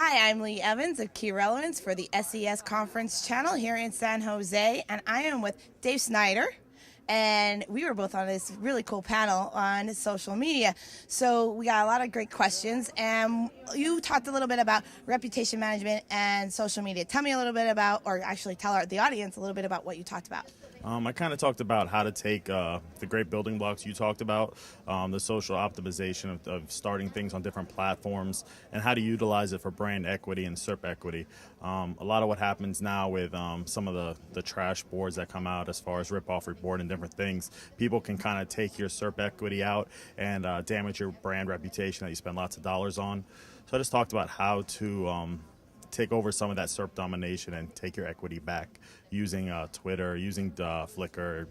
Hi, I'm Lee Evans of Key Relevance for the SES Conference Channel here in San Jose, and I am with Dave Snyder. And we were both on this really cool panel on social media. So we got a lot of great questions, and you talked a little bit about reputation management and social media. Tell me a little bit about, or actually tell the audience a little bit about what you talked about. I kind of talked about how to take the great building blocks you talked about, the social optimization of starting things on different platforms, and how to utilize it for brand equity and SERP equity. A lot of what happens now with some of the trash boards that come out as far as rip-off report and different things, people can kind of take your SERP equity out and damage your brand reputation that you spend lots of dollars on. So I just talked about how to take over some of that SERP domination and take your equity back using Twitter, using Flickr,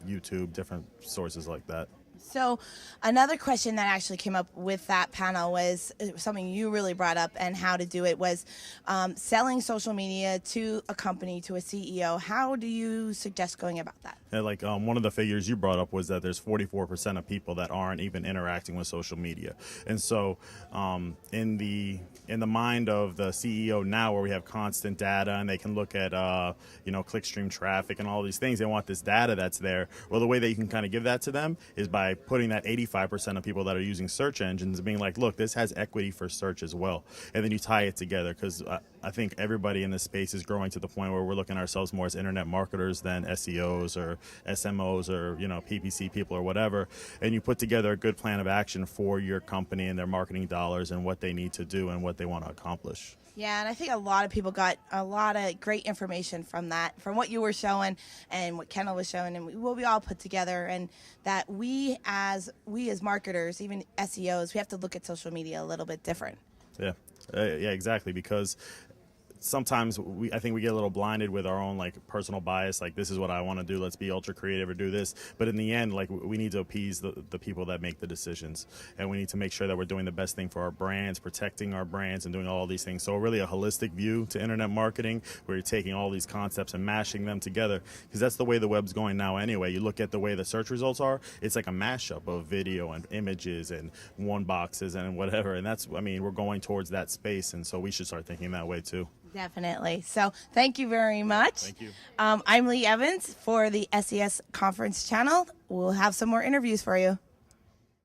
YouTube, different sources like that. So another question that actually came up with that panel was something you really brought up, and how to do it was selling social media to a company, to a CEO. How do you suggest going about that? Yeah, one of the figures you brought up was that there's 44% of people that aren't even interacting with social media. And so in the mind of the CEO now, where we have constant data and they can look at clickstream traffic and all these things, they want this data that's there. Well, the way that you can kind of give that to them is by putting that 85% of people that are using search engines being like, look, this has equity for search as well. And then you tie it together, because I think everybody in this space is growing to the point where we're looking at ourselves more as internet marketers than SEOs or SMOs or PPC people or whatever. And you put together a good plan of action for your company and their marketing dollars and what they need to do and what they want to accomplish. Yeah, and I think a lot of people got a lot of great information from that, from what you were showing and what Kendall was showing, and what we all put together, and that we as marketers, even SEOs, we have to look at social media a little bit different. Yeah, exactly, because sometimes I think we get a little blinded with our own personal bias, like this is what I want to do, let's be ultra creative or do this. But in the end, we need to appease the people that make the decisions, and we need to make sure that we're doing the best thing for our brands, protecting our brands, and doing all these things. So really a holistic view to internet marketing, where you're taking all these concepts and mashing them together, because that's the way the web's going now anyway. You look at the way the search results are, it's like a mashup of video and images and one boxes and whatever, and we're going towards that space, and so we should start thinking that way too. Definitely. So thank you very much. Thank you. I'm Lee Evans for the SES Conference Channel. We'll have some more interviews for you.